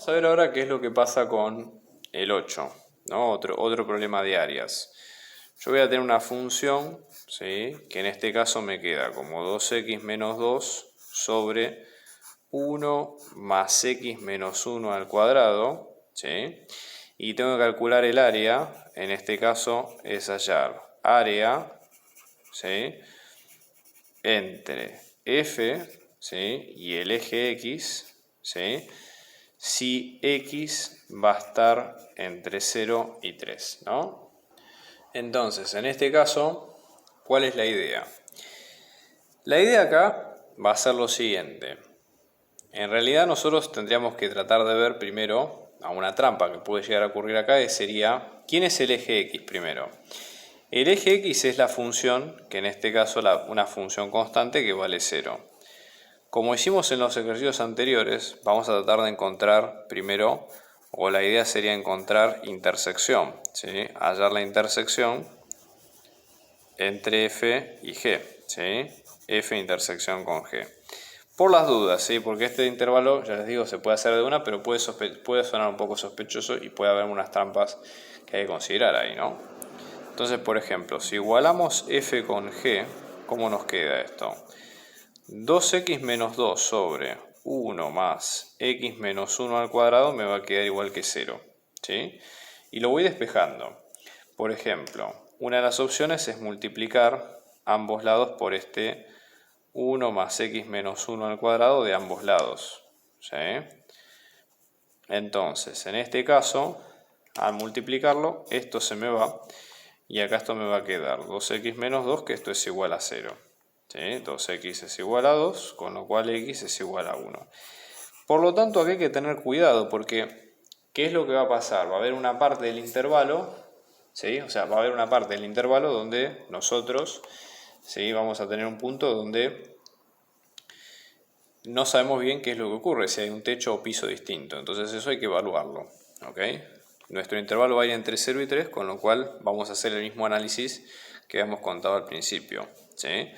Vamos a ver ahora qué es lo que pasa con el 8, ¿no? Otro problema de áreas. Yo voy a tener una función, ¿sí?, que en este caso me queda como 2x menos 2 sobre 1 más x menos 1 al cuadrado, ¿sí? Y tengo que calcular el área, en este caso es hallar área, ¿sí?, entre f, ¿sí?, y el eje x, ¿sí?, si x va a estar entre 0 y 3, ¿no? Entonces, en este caso, ¿cuál es la idea? La idea acá va a ser lo siguiente. En realidad nosotros tendríamos que tratar de ver primero a una trampa que puede llegar a ocurrir acá, sería, ¿quién es el eje x primero? El eje x es la función, que en este caso una función constante que vale 0. Como hicimos en los ejercicios anteriores, vamos a tratar de encontrar primero, o la idea sería encontrar intersección, ¿sí?, hallar la intersección entre f y g, ¿sí?, f intersección con g. Por las dudas, ¿sí?, porque este intervalo, ya les digo, se puede hacer de una, pero puede sonar un poco sospechoso y puede haber unas trampas que hay que considerar ahí, ¿no? Entonces, por ejemplo, si igualamos f con g, ¿cómo nos queda esto? 2x menos 2 sobre 1 más x menos 1 al cuadrado me va a quedar igual que 0, ¿sí? Y lo voy despejando. Por ejemplo, una de las opciones es multiplicar ambos lados por este 1 más x menos 1 al cuadrado de ambos lados, ¿sí? Entonces, en este caso, al multiplicarlo, esto se me va y acá esto me va a quedar 2x menos 2, que esto es igual a 0. ¿Sí? 2x es igual a 2, con lo cual x es igual a 1. Por lo tanto, aquí hay que tener cuidado porque ¿qué es lo que va a pasar? Va a haber una parte del intervalo, ¿sí?, o sea, va a haber una parte del intervalo donde nosotros, ¿sí?, vamos a tener un punto donde no sabemos bien qué es lo que ocurre, si hay un techo o piso distinto. Entonces eso hay que evaluarlo, ¿ok? Nuestro intervalo va a ir entre 0 y 3, con lo cual vamos a hacer el mismo análisis que habíamos contado al principio, ¿sí?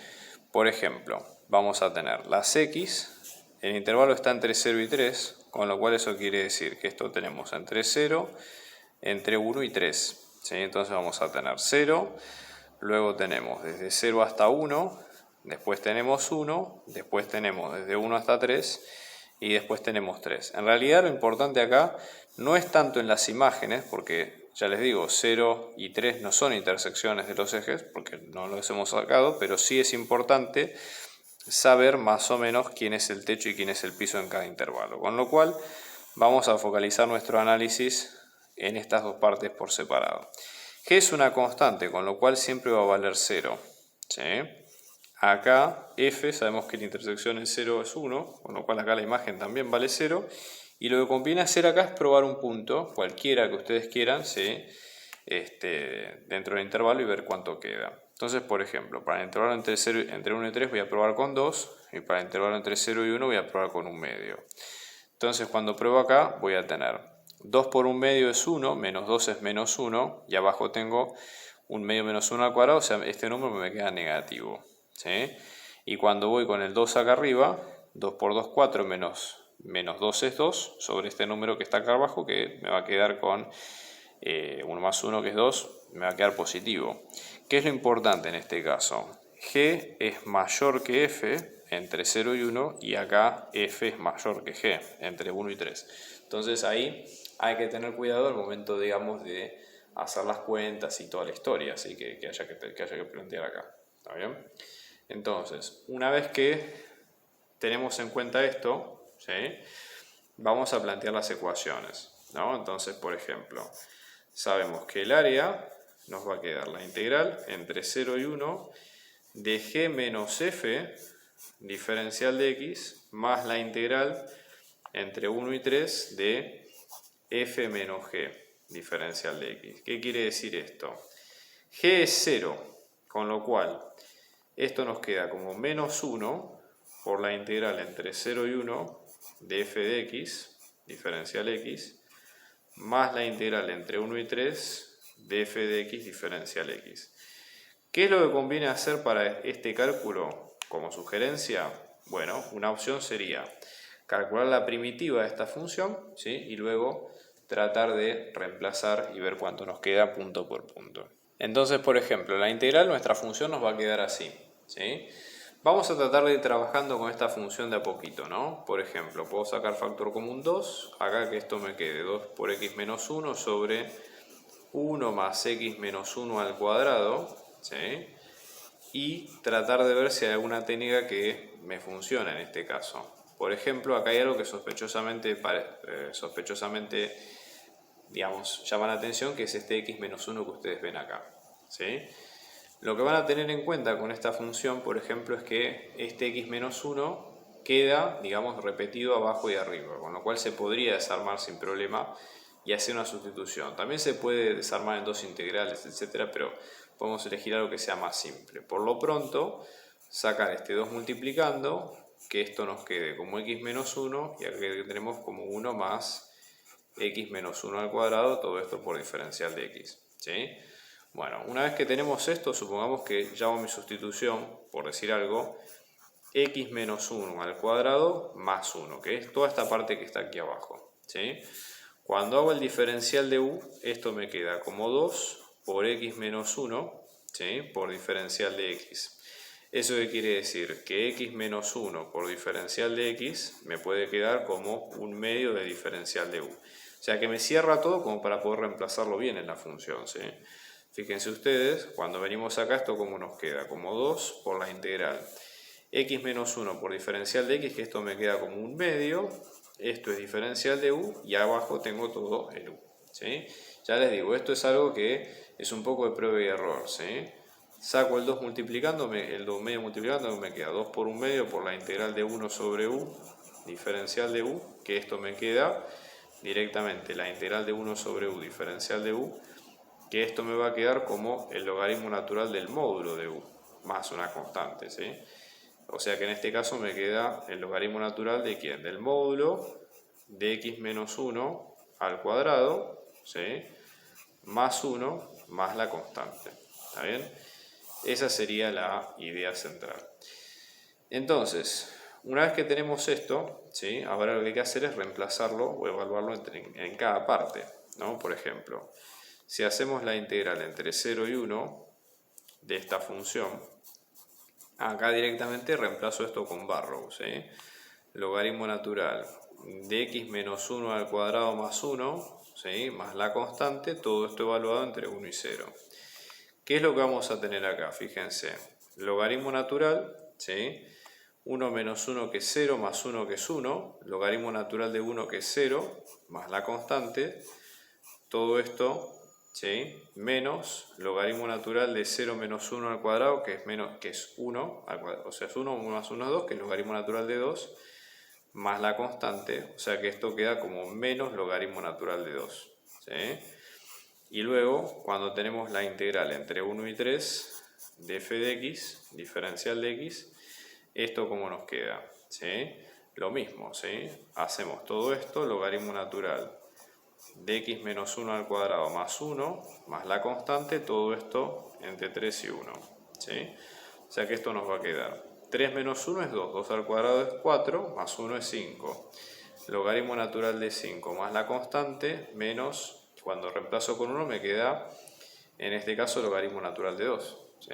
Por ejemplo, vamos a tener las x, el intervalo está entre 0 y 3, con lo cual eso quiere decir que esto tenemos entre 0, entre 1 y 3, ¿sí? Entonces vamos a tener 0, luego tenemos desde 0 hasta 1, después tenemos 1, después tenemos desde 1 hasta 3 y después tenemos 3. En realidad lo importante acá no es tanto en las imágenes, porque ya les digo, 0 y 3 no son intersecciones de los ejes, porque no los hemos sacado, pero sí es importante saber más o menos quién es el techo y quién es el piso en cada intervalo. Con lo cual vamos a focalizar nuestro análisis en estas dos partes por separado. G es una constante, con lo cual siempre va a valer 0, ¿sí? Acá f, sabemos que la intersección en 0 es 1, con lo cual acá la imagen también vale 0. Y lo que conviene hacer acá es probar un punto, cualquiera que ustedes quieran, ¿sí?, dentro del intervalo y ver cuánto queda. Entonces, por ejemplo, para el intervalo entre 1 y 3 voy a probar con 2, y para el intervalo entre 0 y 1 voy a probar con 1 medio. Entonces, cuando pruebo acá, voy a tener 2 por 1 medio es 1, menos 2 es menos 1, y abajo tengo 1 medio menos 1 al cuadrado, o sea, este número me queda negativo, ¿sí? Y cuando voy con el 2 acá arriba, 2 por 2, 4, menos 2 es 2, sobre este número que está acá abajo, que me va a quedar con 1 más 1, que es 2, me va a quedar positivo. ¿Qué es lo importante en este caso? G es mayor que F entre 0 y 1, y acá F es mayor que G entre 1 y 3. Entonces ahí hay que tener cuidado al momento, digamos, de hacer las cuentas y toda la historia, así que haya que plantear acá. ¿Está bien? Entonces, una vez que tenemos en cuenta esto, ¿sí?, vamos a plantear las ecuaciones, ¿no? Entonces, por ejemplo, sabemos que el área nos va a quedar la integral entre 0 y 1 de g menos f diferencial de x más la integral entre 1 y 3 de f menos g diferencial de x. ¿Qué quiere decir esto? G es 0, con lo cual esto nos queda como menos 1 por la integral entre 0 y 1 de f de x diferencial x más la integral entre 1 y 3 de f de x diferencial x. ¿Qué es lo que conviene hacer para este cálculo como sugerencia? Bueno, una opción sería calcular la primitiva de esta función, ¿sí? Y luego tratar de reemplazar y ver cuánto nos queda punto por punto. Entonces, por ejemplo, la integral, nuestra función nos va a quedar así, ¿sí? Vamos a tratar de ir trabajando con esta función de a poquito, ¿no? Por ejemplo, puedo sacar factor común 2, acá que esto me quede 2 por x menos 1 sobre 1 más x menos 1 al cuadrado, ¿sí? Y tratar de ver si hay alguna técnica que me funciona en este caso. Por ejemplo, acá hay algo que sospechosamente digamos, llama la atención, que es este x menos 1 que ustedes ven acá, ¿sí? Lo que van a tener en cuenta con esta función, por ejemplo, es que este x menos 1 queda, digamos, repetido abajo y arriba, con lo cual se podría desarmar sin problema y hacer una sustitución. También se puede desarmar en dos integrales, etcétera, pero podemos elegir algo que sea más simple. Por lo pronto, sacar este 2 multiplicando, que esto nos quede como x menos 1 y aquí tenemos como 1 más x menos 1 al cuadrado, todo esto por diferencial de x, ¿sí? Bueno, una vez que tenemos esto, supongamos que llamo mi sustitución, por decir algo, x menos 1 al cuadrado más 1, que es toda esta parte que está aquí abajo, ¿sí? Cuando hago el diferencial de u, esto me queda como 2 por x menos 1, ¿sí? Por diferencial de x. ¿Eso qué quiere decir? Que x menos 1 por diferencial de x me puede quedar como un medio de diferencial de u. O sea que me cierra todo como para poder reemplazarlo bien en la función, ¿sí? Fíjense ustedes, cuando venimos acá, esto como nos queda, como 2 por la integral. X menos 1 por diferencial de x, que esto me queda como un medio. Esto es diferencial de u y abajo tengo todo el u, ¿sí? Ya les digo, esto es algo que es un poco de prueba y error, ¿sí? Saco el 2 multiplicándome, el 2 medio multiplicándome, me queda 2 por un medio por la integral de 1 sobre u, diferencial de u, que esto me queda directamente la integral de 1 sobre u, diferencial de u, que esto me va a quedar como el logaritmo natural del módulo de u, más una constante, ¿sí? O sea que en este caso me queda el logaritmo natural de ¿quién? Del módulo de x menos 1 al cuadrado, ¿sí? Más 1 más la constante, ¿está bien? Esa sería la idea central. Entonces, una vez que tenemos esto, ¿sí? Ahora lo que hay que hacer es reemplazarlo o evaluarlo en cada parte, ¿no? Por ejemplo, si hacemos la integral entre 0 y 1 de esta función, acá directamente reemplazo esto con Barrow, ¿sí? Logaritmo natural de x menos 1 al cuadrado más 1, ¿sí? Más la constante, todo esto evaluado entre 1 y 0. ¿Qué es lo que vamos a tener acá? Fíjense, logaritmo natural, ¿sí? 1 menos 1 que es 0 más 1 que es 1, logaritmo natural de 1 que es 0, más la constante, todo esto, ¿sí? Menos logaritmo natural de 0 menos 1 al cuadrado, que es 1 al cuadrado, o sea, es 1 más 1 es 2, que es logaritmo natural de 2, más la constante, o sea que esto queda como menos logaritmo natural de 2, ¿sí? Y luego, cuando tenemos la integral entre 1 y 3 de f de x, diferencial de x, esto como nos queda, ¿sí? Lo mismo, ¿sí? Hacemos todo esto, logaritmo natural de x menos 1 al cuadrado más 1, más la constante, todo esto entre 3 y 1, ¿sí? O sea que esto nos va a quedar 3 menos 1 es 2, 2 al cuadrado es 4, más 1 es 5. Logaritmo natural de 5 más la constante, menos, cuando reemplazo con 1 me queda, en este caso, logaritmo natural de 2, ¿sí?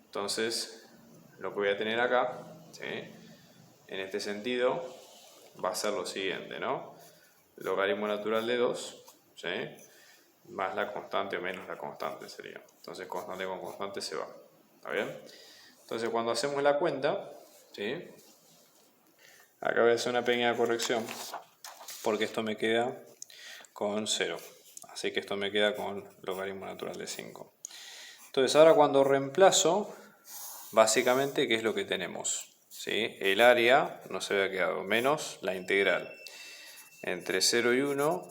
Entonces, lo que voy a tener acá, ¿sí? En este sentido, va a ser lo siguiente, ¿no? Logaritmo natural de 2, ¿sí? Más la constante o menos la constante sería. Entonces, constante con constante se va, ¿está bien? Entonces, cuando hacemos la cuenta, ¿sí? Acá voy a hacer una pequeña corrección, porque esto me queda con 0. Así que esto me queda con logaritmo natural de 5. Entonces, ahora cuando reemplazo, básicamente, ¿qué es lo que tenemos? ¿Sí? El área nos había quedado menos la integral entre 0 y 1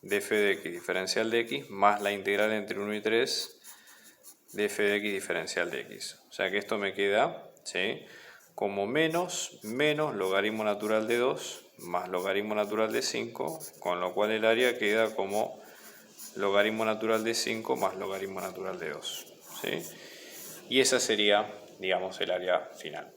de f de x diferencial de x más la integral entre 1 y 3 de f de x diferencial de x. O sea que esto me queda, ¿sí? Como menos logaritmo natural de 2 más logaritmo natural de 5, con lo cual el área queda como logaritmo natural de 5 más logaritmo natural de 2, ¿sí? Y esa sería, digamos, el área final.